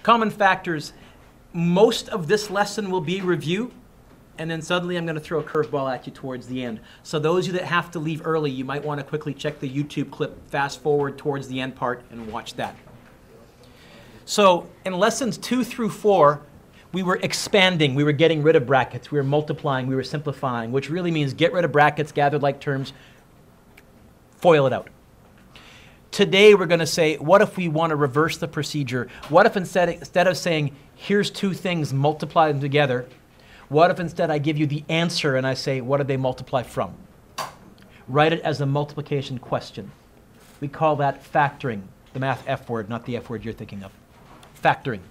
Common factors. Most of this lesson will be review, and then suddenly I'm going to throw a curveball at you towards the end. So those of you that have to leave early, you might want to quickly check the YouTube clip, fast forward towards the end part, and watch that. So in lessons 2 through 4, we were expanding, we were getting rid of brackets, we were multiplying, we were simplifying, which really means get rid of brackets, gathered like terms, FOIL it out. Today we're going to say, what if we want to reverse the procedure? What if instead of saying, here's two things, multiply them together, what if instead I give you the answer and I say, what do they multiply from? Write it as a multiplication question. We call that factoring, the math F word, not the F word you're thinking of. Factoring.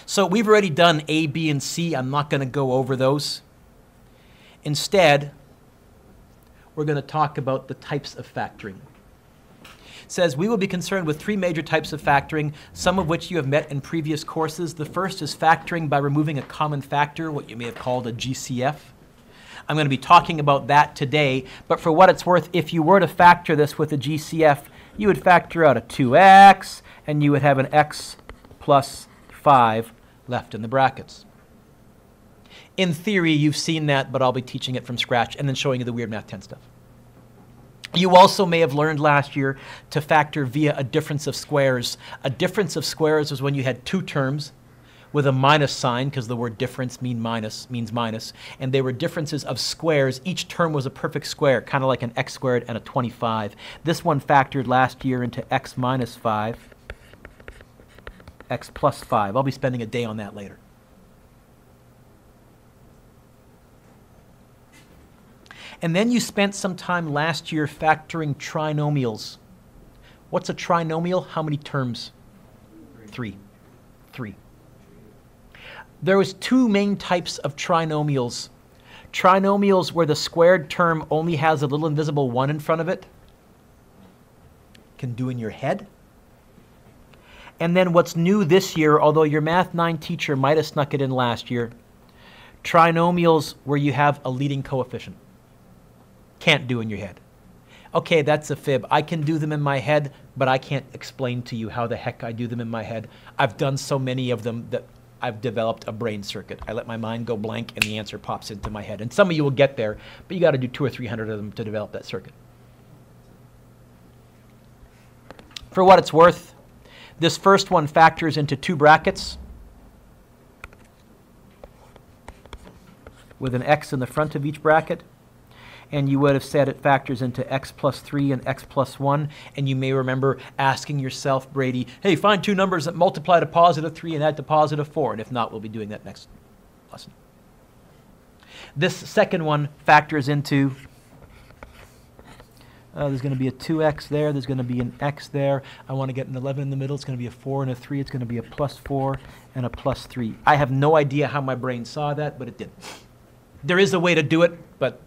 So we've already done A, B, and C. I'm not going to go over those. Instead, we're going to talk about the types of factoring. It says, we will be concerned with 3 major types of factoring, some of which you have met in previous courses. The first is factoring by removing a common factor, what you may have called a GCF. I'm going to be talking about that today, but for what it's worth, if you were to factor this with a GCF, you would factor out a 2x, and you would have an x plus 5 left in the brackets. In theory, you've seen that, but I'll be teaching it from scratch and then showing you the weird math 10 stuff. You also may have learned last year to factor via a difference of squares. A difference of squares was when you had 2 terms with a minus sign, because the word difference means minus, and they were differences of squares. Each term was a perfect square, kind of like an x squared and a 25. This one factored last year into x minus 5, x plus 5. I'll be spending a day on that later. And then you spent some time last year factoring trinomials. What's a trinomial? How many terms? 3. There was 2 main types of trinomials. Trinomials where the squared term only has a little invisible 1 in front of it. Can do in your head. And then what's new this year, although your Math 9 teacher might have snuck it in last year, trinomials where you have a leading coefficient. Can't do in your head. Okay, that's a fib. I can do them in my head, but I can't explain to you how the heck I do them in my head. I've done so many of them that I've developed a brain circuit. I let my mind go blank and the answer pops into my head. And some of you will get there, but you got to do 200 or 300 of them to develop that circuit. For what it's worth, this first one factors into 2 brackets with an x in the front of each bracket. And you would have said it factors into x plus 3 and x plus 1. And you may remember asking yourself, Brady, hey, find 2 numbers that multiply to positive 3 and add to positive 4. And if not, we'll be doing that next lesson. This second one factors into, there's going to be a 2x there. There's going to be an x there. I want to get an 11 in the middle. It's going to be a 4 and a 3. It's going to be a plus 4 and a plus 3. I have no idea how my brain saw that, but it did. There is a way to do it, but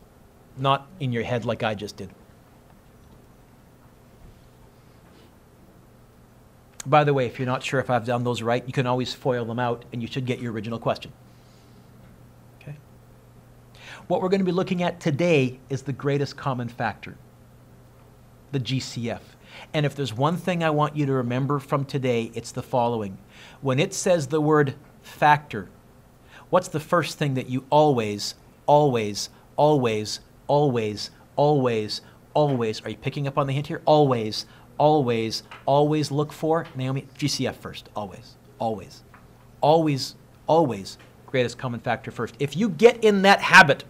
not in your head like I just did. By the way, if you're not sure if I've done those right, you can always FOIL them out and you should get your original question. Okay? What we're going to be looking at today is the greatest common factor, the GCF. And if there's one thing I want you to remember from today, it's the following. When it says the word factor, what's the first thing that you always, are you picking up on the hint here? Always look for, Naomi, GCF first, always, greatest common factor first. If you get in that habit,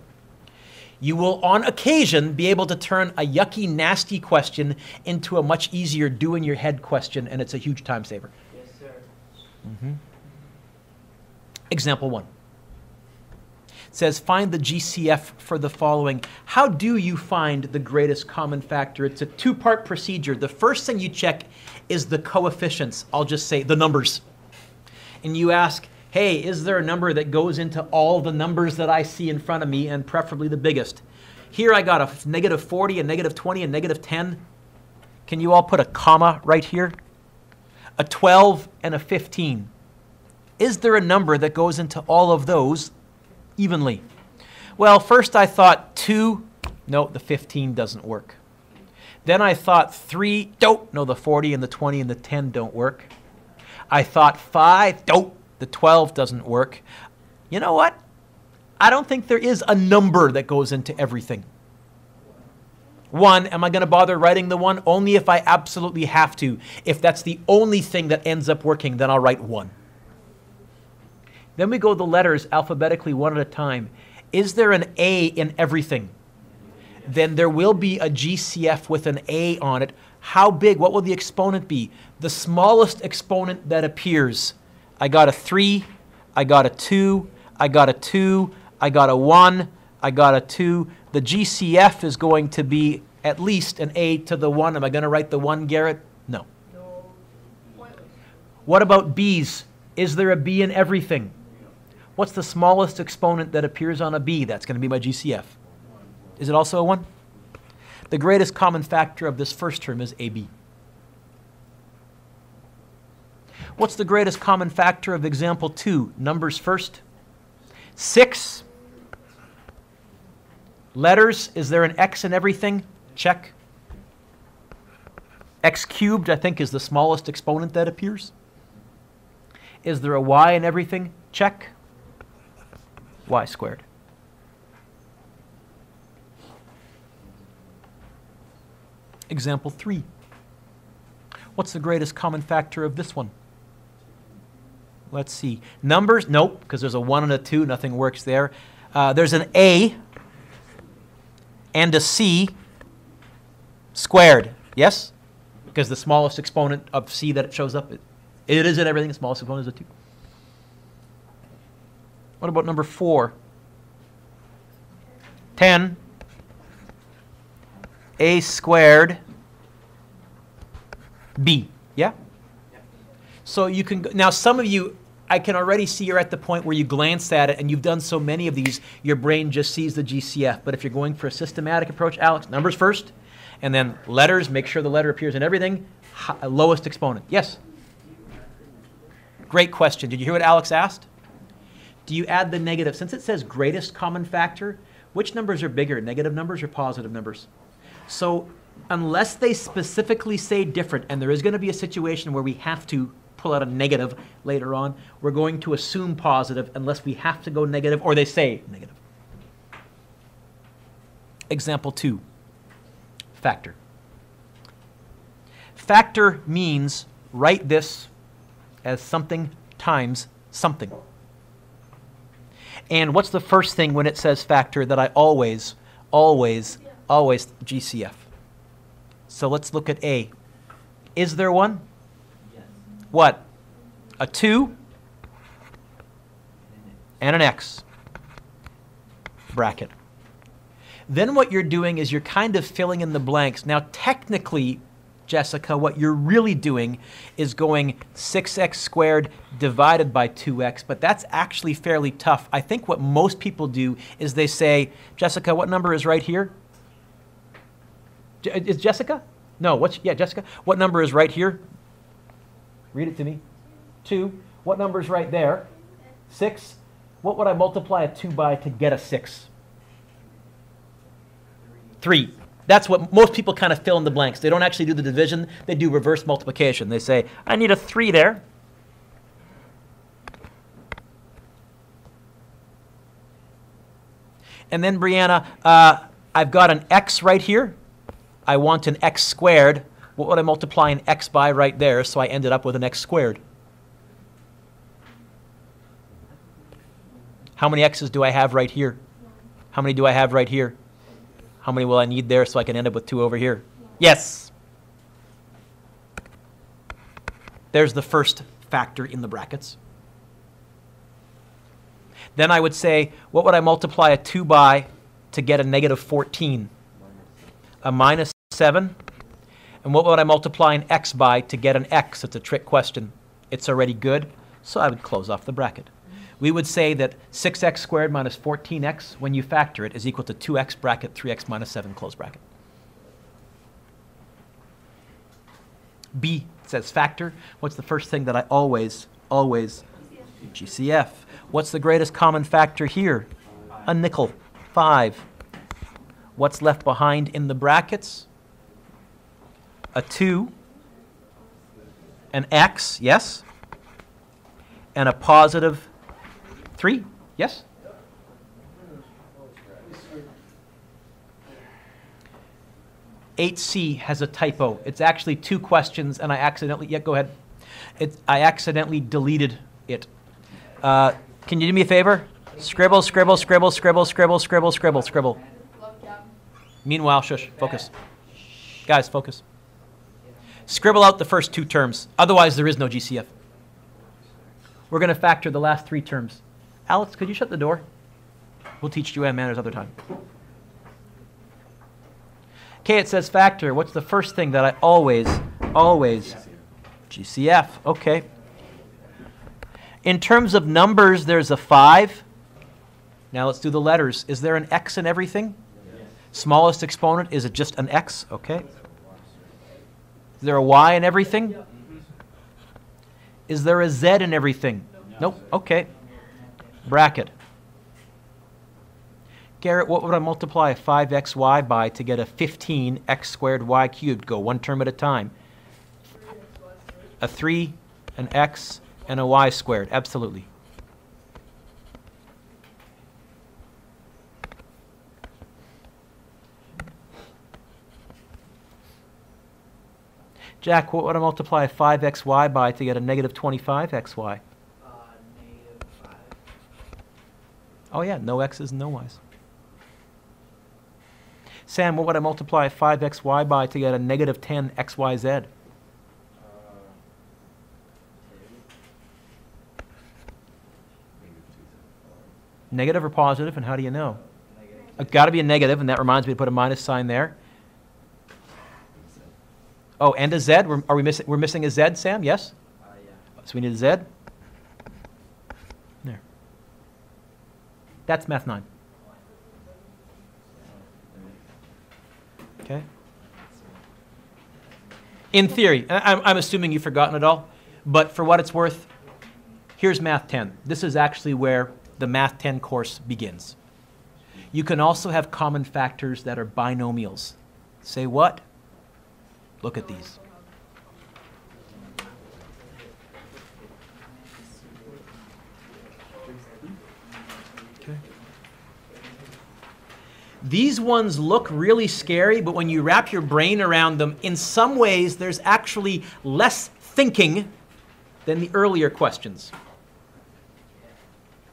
you will on occasion be able to turn a yucky, nasty question into a much easier do-in-your-head question, and it's a huge time saver. Yes, sir. Mm-hmm. Example 1. It says, find the GCF for the following. How do you find the greatest common factor? It's a 2-part procedure. The first thing you check is the coefficients. I'll just say the numbers. And you ask, hey, is there a number that goes into all the numbers that I see in front of me, and preferably the biggest? Here I got a negative 40, a negative 20, a negative 10. Can you all put a comma right here? A 12 and a 15. Is there a number that goes into all of those evenly? Well, first I thought 2. No, the 15 doesn't work. Then I thought 3. No, the 40 and the 20 and the 10 don't work. I thought 5. Nope, the 12 doesn't work. You know what? I don't think there is a number that goes into everything. 1, am I going to bother writing the 1? Only if I absolutely have to. If that's the only thing that ends up working, then I'll write 1. Then we go the letters alphabetically one at a time. Is there an A in everything? Then there will be a GCF with an A on it. How big? What will the exponent be? The smallest exponent that appears. I got a 3, I got a 2, I got a 2, I got a 1, I got a 2. The GCF is going to be at least an A to the 1. Am I going to write the 1, Garrett? No. No. What about B's? Is there a B in everything? What's the smallest exponent that appears on a B? That's going to be my GCF. Is it also a 1? The greatest common factor of this first term is AB. What's the greatest common factor of example 2? Numbers first. 6. Letters, is there an X in everything? Check. X cubed, I think, is the smallest exponent that appears. Is there a Y in everything? Check. Y squared. Example 3. What's the greatest common factor of this one? Let's see. Numbers, nope, because there's a 1 and a 2. Nothing works there. There's an A and a C squared. Yes? Because the smallest exponent of C that it shows up, it is in everything. The smallest exponent is a 2. What about number 4? 10. A squared B. Yeah? So you can, now some of you, I can already see you're at the point where you glanced at it and you've done so many of these, your brain just sees the GCF. But if you're going for a systematic approach, Alex, numbers first, and then letters, make sure the letter appears in everything, lowest exponent. Yes? Great question. Did you hear what Alex asked? Do you add the negative? Since it says greatest common factor, which numbers are bigger, negative numbers or positive numbers? So unless they specifically say different, and there is going to be a situation where we have to pull out a negative later on, we're going to assume positive unless we have to go negative or they say negative. Example 2, factor. Factor means write this as something times something. And what's the first thing when it says factor that I always GCF? So let's look at A. Is there one? Yes. What? A 2 and an X. Bracket. Then what you're doing is you're kind of filling in the blanks. Now technically, Jessica, what you're really doing is going 6x squared divided by 2x, but that's actually fairly tough. I think what most people do is they say, Jessica, what number is right here? Is Jessica? No, yeah, Jessica. What number is right here? Read it to me. 2. What number is right there? 6. What would I multiply a 2 by to get a 6? 3. That's what most people kind of fill in the blanks. They don't actually do the division. They do reverse multiplication. They say, I need a 3 there. And then, Brianna, I've got an x right here. I want an x squared. What would I multiply an x by right there? So I ended up with an x squared. How many x's do I have right here? How many do I have right here? How many will I need there so I can end up with 2 over here? Yes. There's the first factor in the brackets. Then I would say, what would I multiply a 2 by to get a negative 14? A minus 7. And what would I multiply an x by to get an x? It's a trick question. It's already good, so I would close off the bracket. We would say that 6x squared minus 14x, when you factor it, is equal to 2x bracket 3x minus 7 close bracket. B says factor. What's the first thing that I always GCF? What's the greatest common factor here? A nickel. 5. What's left behind in the brackets? A 2. An x, yes? and a positive 3. Yes? 8C has a typo. It's actually 2 questions, and I accidentally, yeah, go ahead. I accidentally deleted it. Can you do me a favor? Scribble, scribble, scribble, scribble, scribble, scribble, scribble, scribble. Meanwhile, shush, focus. Guys, focus. Scribble out the first 2 terms. Otherwise, there is no GCF. We're going to factor the last 3 terms. Alex, could you shut the door? We'll teach UN manners other time. Okay, it says factor. What's the first thing that I always, GCF. Okay. In terms of numbers, there's a 5. Now let's do the letters. Is there an X in everything? Yes. Smallest exponent, is it just an X? Okay. Is there a Y in everything? Is there a Z in everything? Nope. Okay. Bracket. Garrett, what would I multiply 5xy by to get a 15x squared y cubed? Go one term at a time. A 3, an x, and a y squared. Absolutely. Jack, what would I multiply 5xy by to get a negative 25xy? Negative 5. Oh yeah, no x's and no y's. Sam, what would I multiply 5xy by to get a negative 10xyz? Negative or positive, and how do you know? It's got to be a negative, and that reminds me to put a minus sign there. Oh, and a z. Are we missing? We're missing a z, Sam? Yes. Yeah. So we need a z. There. That's math 9. Okay. In theory, I'm assuming you've forgotten it all, but for what it's worth, here's math 10. This is actually where the math 10 course begins. You can also have common factors that are binomials. Say what? Look at these. Okay. These ones look really scary, but when you wrap your brain around them, in some ways there's actually less thinking than the earlier questions.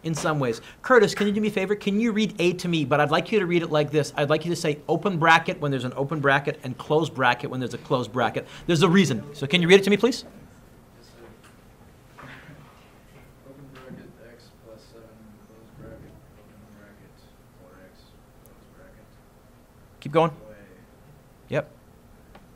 In some ways. Curtis, can you do me a favor? Can you read A to me? But I'd like you to read it like this. I'd like you to say open bracket when there's an open bracket and close bracket when there's a closed bracket. There's a reason. So can you read it to me, please? Open bracket x plus 7, close bracket, open bracket, 4x, close bracket. Keep going. Away. Yep.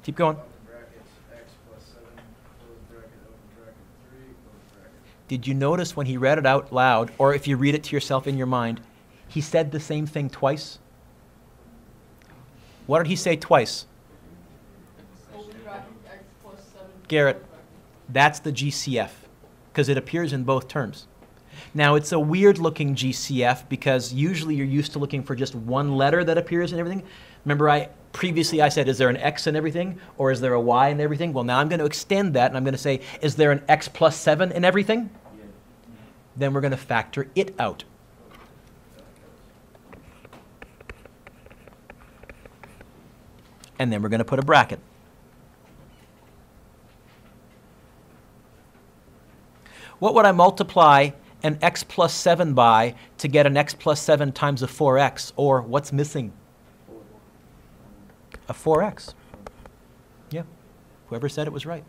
Keep going. Open bracket x plus 7, close bracket, open bracket, 3, close bracket. Did you notice when he read it out loud, or if you read it to yourself in your mind, he said the same thing twice? What did he say twice? Open bracket x plus 7. Garrett, that's the GCF, because it appears in both terms. Now, it's a weird-looking GCF, because usually you're used to looking for just one letter that appears in everything. Remember, previously I said, is there an X in everything, or is there a Y in everything? Well, now I'm going to extend that, and I'm going to say, is there an X plus 7 in everything? Yeah. Then we're going to factor it out. And then we're going to put a bracket. What would I multiply an x plus 7 by to get an x plus 7 times a 4x? Or what's missing? A 4x. Yeah. Whoever said it was right.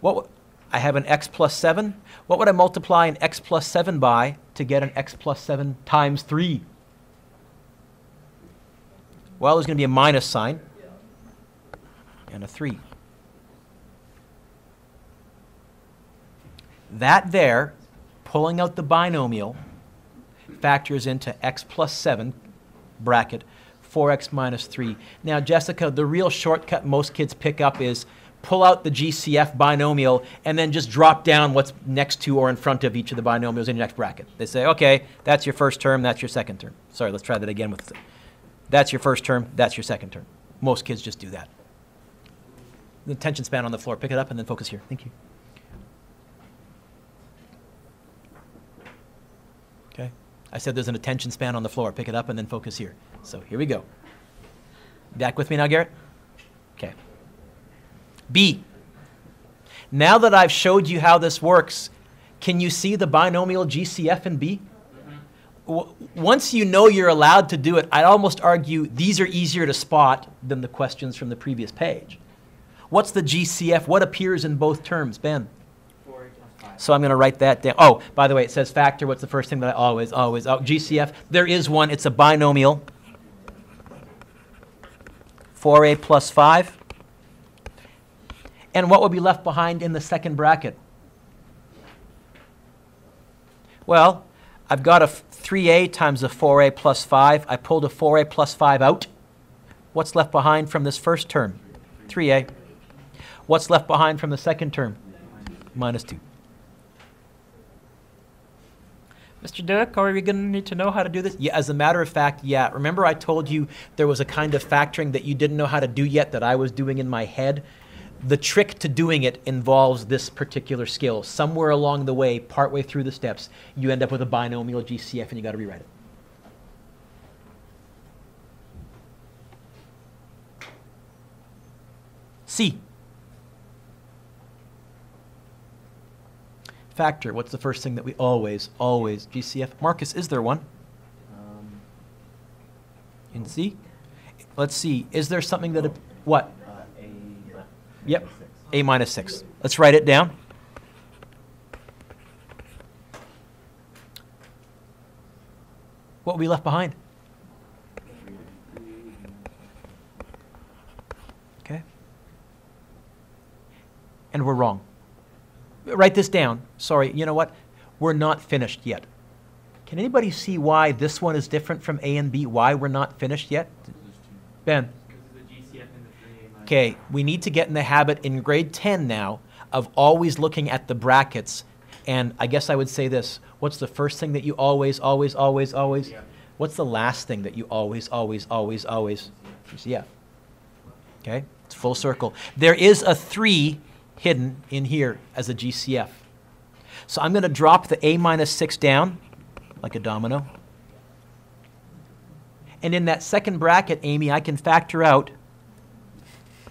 I have an x plus 7. What would I multiply an x plus 7 by to get an x plus 7 times 3? Well, there's going to be a minus sign and a 3. That there, pulling out the binomial, factors into x plus 7, bracket, 4x minus 3. Now, Jessica, the real shortcut most kids pick up is pull out the GCF binomial and then just drop down what's next to or in front of each of the binomials in your next bracket. They say, okay, that's your first term, that's your second term. Sorry, let's try that again with that's your first term, that's your second term. Most kids just do that. The attention span on the floor, pick it up and then focus here. Thank you. Okay? I said there's an attention span on the floor. Pick it up and then focus here. So here we go. Back with me now, Garrett? Okay. B. Now that I've showed you how this works, can you see the binomial GCF in B? Once you know you're allowed to do it, I'd almost argue these are easier to spot than the questions from the previous page. What's the GCF? What appears in both terms, Ben? 4a plus 5. So I'm going to write that down. Oh, by the way, it says factor. What's the first thing that I always, GCF. There is one. It's a binomial. 4a plus 5. And what will be left behind in the second bracket? Well, I've got a 3a times a 4a plus 5. I pulled a 4a plus 5 out. What's left behind from this first term? 3a. What's left behind from the second term? Minus 2. Mr. Dirk, are we going to need to know how to do this? Yeah, as a matter of fact, yeah. Remember I told you there was a kind of factoring that you didn't know how to do yet that I was doing in my head? The trick to doing it involves this particular skill. Somewhere along the way, partway through the steps, you end up with a binomial GCF and you got to rewrite it. C. Factor. What's the first thing that we always, GCF? Marcus, is there one? In C? Let's see. Is there something that, what? Yep, a minus 6. Let's write it down. What will be left behind? Okay. And we're wrong. Write this down. Sorry, you know what? We're not finished yet. Can anybody see why this one is different from A and B? Why we're not finished yet? Ben? Okay, we need to get in the habit in grade 10 now of always looking at the brackets. And I guess I would say this. What's the first thing that you always? Yeah. What's the last thing that you always? GCF. Okay, it's full circle. There is a 3 hidden in here as a GCF. So I'm going to drop the a minus 6 down like a domino. And in that second bracket, Amy, I can factor out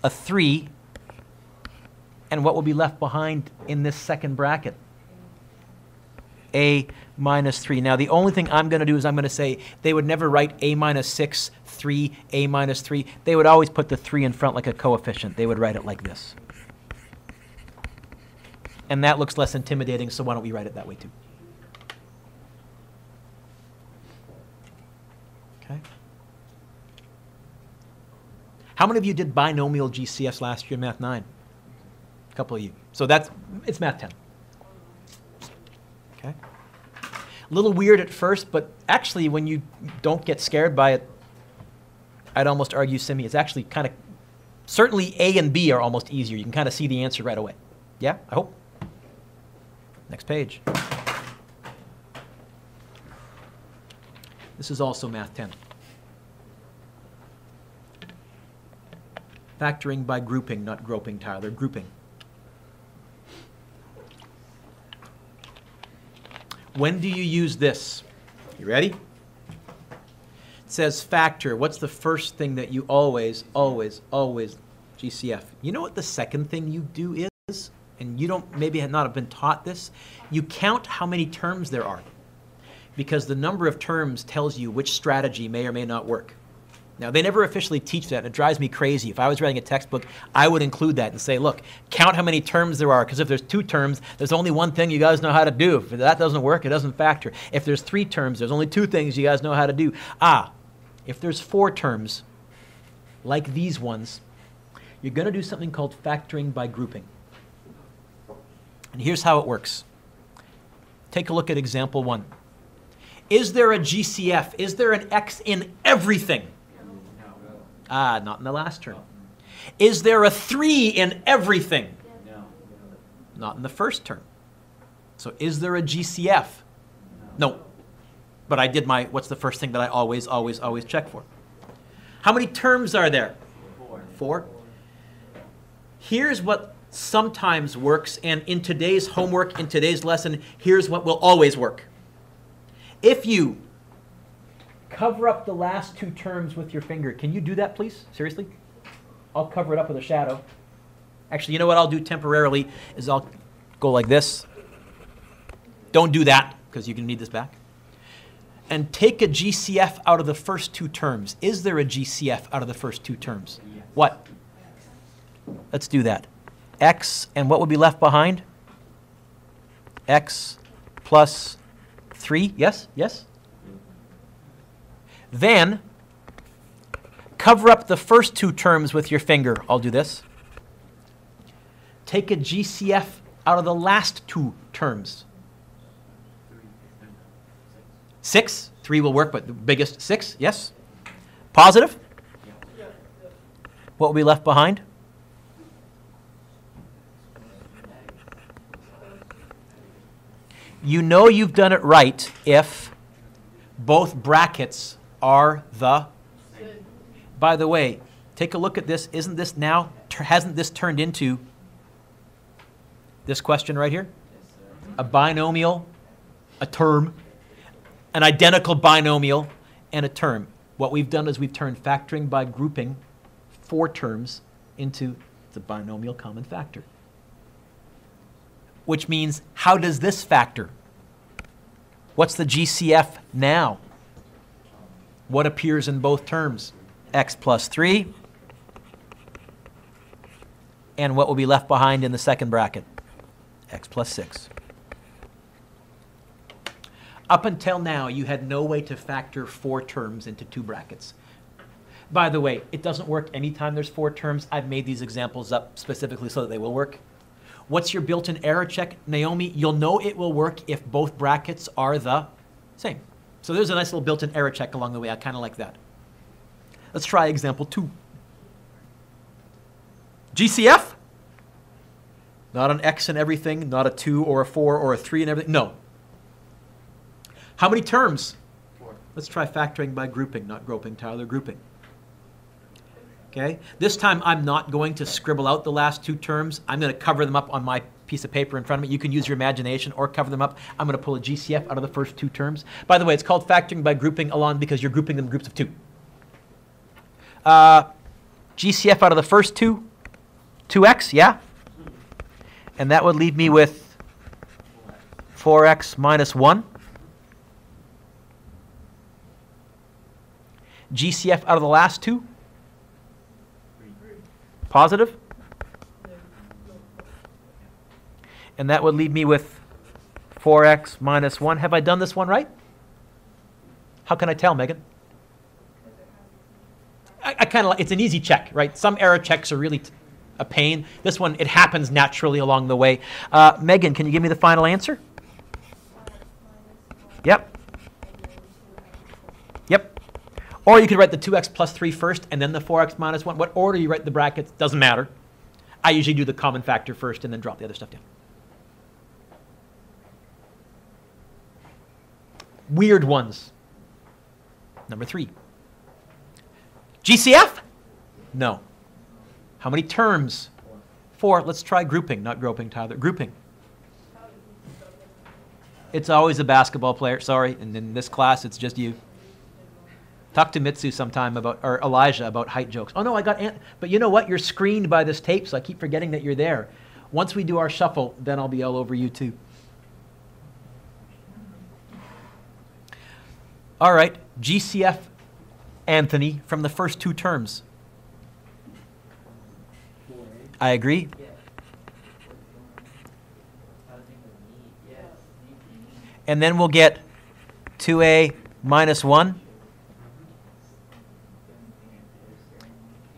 a 3, and what will be left behind in this second bracket? A minus 3. Now, the only thing I'm going to do is I'm going to say they would never write a minus 6, 3, a minus 3. They would always put the 3 in front like a coefficient. They would write it like this. And that looks less intimidating, so why don't we write it that way too? Okay. How many of you did binomial GCFs last year in Math 9? A couple of you. So it's Math 10. Okay. A little weird at first, but actually when you don't get scared by it, I'd almost argue, Simi, it's actually kind of, certainly A and B are almost easier. You can kind of see the answer right away. Yeah, I hope. Next page. This is also Math 10. Factoring by grouping, not groping, Tyler, grouping. When do you use this? You ready? It says factor. What's the first thing that you always, GCF? You know what the second thing you do is? And you don't maybe not have been taught this. You count how many terms there are, because the number of terms tells you which strategy may or may not work. Now, they never officially teach that, and it drives me crazy. If I was writing a textbook, I would include that and say, look, count how many terms there are, because if there's 2 terms, there's only one thing you guys know how to do. If that doesn't work, it doesn't factor. If there's 3 terms, there's only 2 things you guys know how to do. If there's 4 terms, like these ones, you're going to do something called factoring by grouping. And here's how it works. Take a look at example 1. Is there a GCF? Is there an X in everything? Not in the last term. Is there a 3 in everything? No. Not in the first term. So is there a GCF? No. But I did my, what's the first thing that I always check for? How many terms are there? 4. Here's what sometimes works, and in today's homework, in today's lesson, here's what will always work. If you cover up the last two terms with your finger, can you do that, please? Seriously? I'll cover it up with a shadow. Actually, you know what I'll do temporarily is I'll go like this. Don't do that, because you can need this back. And take a GCF out of the first two terms. Is there a GCF out of the first two terms? Yes. What? Let's do that. X, and what would be left behind? X plus 3. Yes? Yes? Then, cover up the first two terms with your finger. I'll do this. Take a GCF out of the last two terms. 6. 3 will work, but the biggest 6. Yes? Positive? What will be left behind? You know you've done it right if both brackets are the... By the way, take a look at this. Isn't this now, hasn't this turned into this question right here? A binomial, a term, an identical binomial, and a term. What we've done is we've turned factoring by grouping 4 terms into the binomial common factor. Which means, how does this factor? What's the GCF now? What appears in both terms? X plus 3. And what will be left behind in the second bracket? X plus 6. Up until now, you had no way to factor 4 terms into 2 brackets. By the way, it doesn't work anytime there's 4 terms. I've made these examples up specifically so that they will work. What's your built-in error check, Naomi? You'll know it will work if both brackets are the same. So there's a nice little built-in error check along the way. I kind of like that. Let's try example 2. GCF? Not an X and everything, not a 2 or a 4 or a 3 and everything. No. How many terms? 4. Let's try factoring by grouping, not groping, Tyler, grouping. Okay? This time I'm not going to scribble out the last 2 terms. I'm going to cover them up on my piece of paper in front of me. You can use your imagination or cover them up. I'm going to pull a GCF out of the first 2 terms. By the way, it's called factoring by grouping along because you're grouping them in groups of 2. GCF out of the first 2, 2x, yeah? And that would leave me with 4x minus 1. GCF out of the last 2? Positive? And that would leave me with 4x minus 1. Have I done this one right? How can I tell, Megan? I kind of like, it's an easy check, right? Some error checks are really a pain. This one, it happens naturally along the way. Megan, can you give me the final answer? Yep. Yep. Or you could write the 2x plus 3 first and then the 4x minus 1. What order you write the brackets doesn't matter. I usually do the common factor first and then drop the other stuff down. Weird ones. Number 3. GCF? No. How many terms? 4. Let's try grouping, not groping, Tyler. Grouping. It's always a basketball player, sorry, and in this class it's just you. Talk to Mitsu sometime about, or Elijah about height jokes. Oh no, I got, but you know what? You're screened by this tape, so I keep forgetting that you're there. Once we do our shuffle, then I'll be all over you too. All right, GCF, Anthony, from the first 2 terms. I agree. And then we'll get 2a minus 1.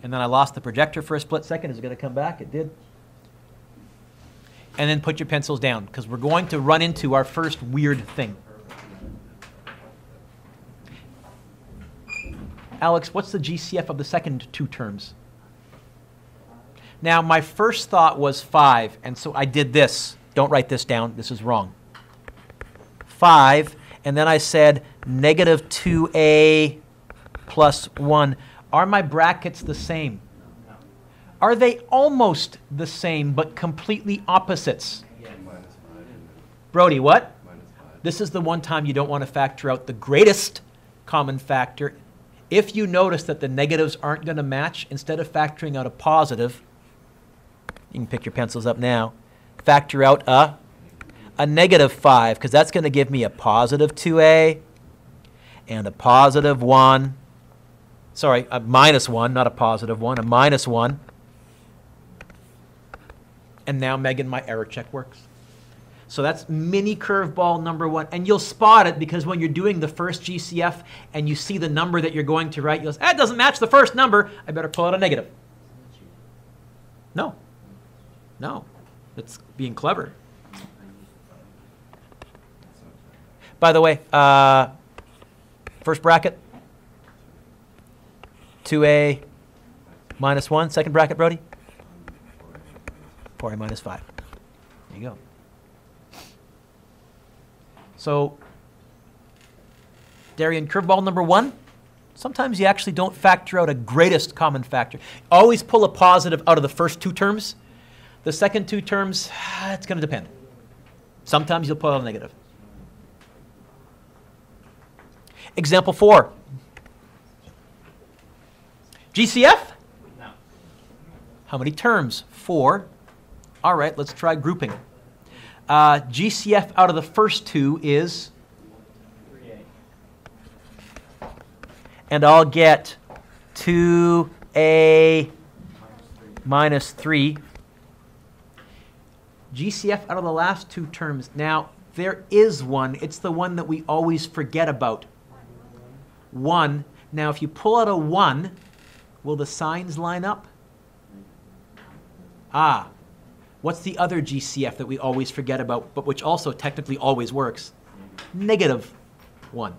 And then I lost the projector for a split second. Is it going to come back? It did. And then put your pencils down, because we're going to run into our first weird thing. Alex, what's the GCF of the second 2 terms? Now, my first thought was 5, and so I did this. Don't write this down. This is wrong. 5, and then I said negative 2a plus 1. Are my brackets the same? Are they almost the same, but completely opposites? Brody, what? This is the one time you don't want to factor out the greatest common factor. If you notice that the negatives aren't going to match, instead of factoring out a positive, you can pick your pencils up now, factor out a negative 5, because that's going to give me a positive 2a and a positive 1. Sorry, a minus 1, not a positive 1, a minus 1. And now, Megan, my error check works. So that's mini curveball number 1. And you'll spot it because when you're doing the first GCF and you see the number that you're going to write, you'll say, that doesn't match the first number. I better pull out a negative. No. No. It's being clever. By the way, first bracket, 2a minus 1. Second bracket, Brody? 4a minus 5. There you go. So, Darian, curveball number 1, sometimes you actually don't factor out a greatest common factor. Always pull a positive out of the first 2 terms. The second 2 terms, it's going to depend. Sometimes you'll pull out a negative. Example 4. GCF? No. How many terms? 4. All right, let's try grouping. GCF out of the first 2 is? 3a. And I'll get 2a minus 3. GCF out of the last 2 terms. Now, there is one. It's the one that we always forget about. 1. Now, if you pull out a 1, will the signs line up? Ah. What's the other GCF that we always forget about, but which also technically always works? Negative 1.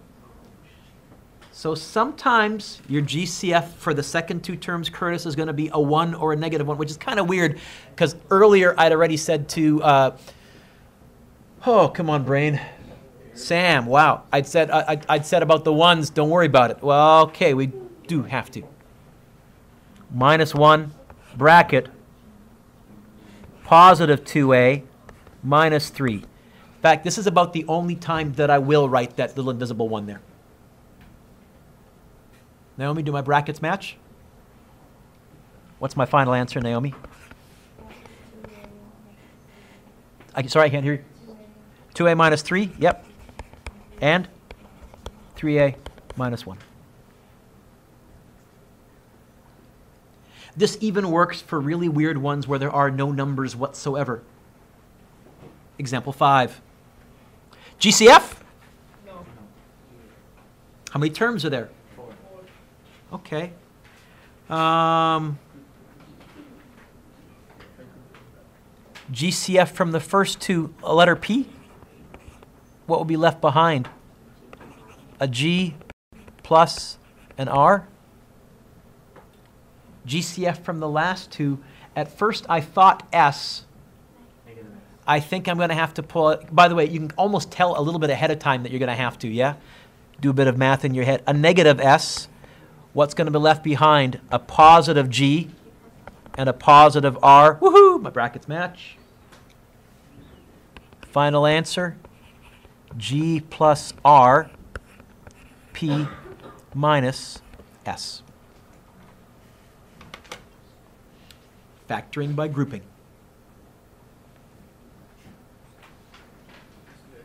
So sometimes your GCF for the second 2 terms, Curtis, is going to be a 1 or a negative 1, which is kind of weird because earlier I'd already said to, oh, come on, brain. Sam, wow. I'd said about the 1s, don't worry about it. Well, okay, we do have to. Minus 1, bracket, positive 2a, minus 3. In fact, this is about the only time that I will write that little invisible 1 there. Naomi, do my brackets match? What's my final answer, Naomi? Sorry, I can't hear you. 2a minus 3, yep. And 3a minus 1. This even works for really weird ones where there are no numbers whatsoever. Example 5. GCF? No. How many terms are there? 4. Okay. GCF from the first 2, a letter P? What will be left behind? A G plus an R? GCF from the last 2, at first I thought S. I think I'm going to have to pull it. By the way, you can almost tell a little bit ahead of time that you're going to have to, yeah? Do a bit of math in your head. A negative S. What's going to be left behind? A positive G and a positive R. Woohoo! My brackets match. Final answer, G plus R, P minus S. Factoring by grouping.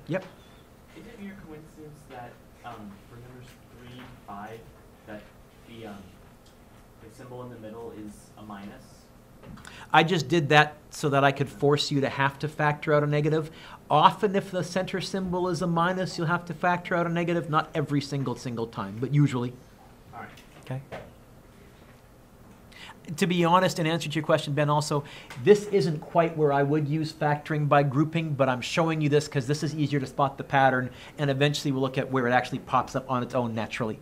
Yep. Is it mere coincidence that for numbers 3, 5, that the symbol in the middle is a minus? I just did that so that I could force you to have to factor out a negative. Often if the center symbol is a minus, you'll have to factor out a negative. Not every single time, but usually. All right. Okay. To be honest, in answer to your question, Ben, also, this isn't quite where I would use factoring by grouping, but I'm showing you this because this is easier to spot the pattern, and eventually we'll look at where it actually pops up on its own naturally.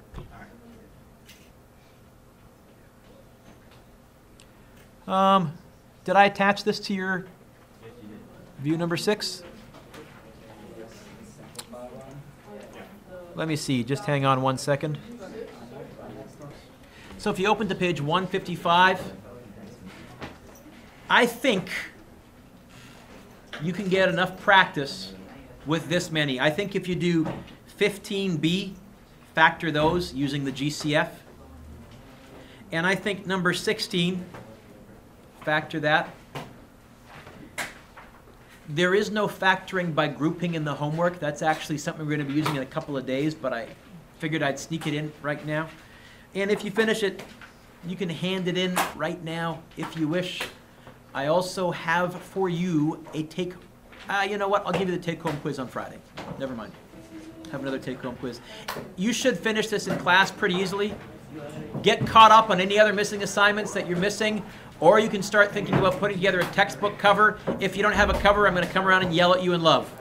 All right. Did I attach this to your Yes, you did. view number 6? Let me see. Just hang on 1 second. So if you open to page 155, I think you can get enough practice with this many. I think if you do 15B, factor those using the GCF. And I think number 16, factor that. There is no factoring by grouping in the homework. That's actually something we're going to be using in a couple of days, but I figured I'd sneak it in right now. And if you finish it, you can hand it in right now if you wish. I also have for you a you know what? I'll give you the take-home quiz on Friday. Never mind. Have another take-home quiz. You should finish this in class pretty easily. Get caught up on any other missing assignments that you're missing, or you can start thinking about putting together a textbook cover. If you don't have a cover, I'm going to come around and yell at you in love.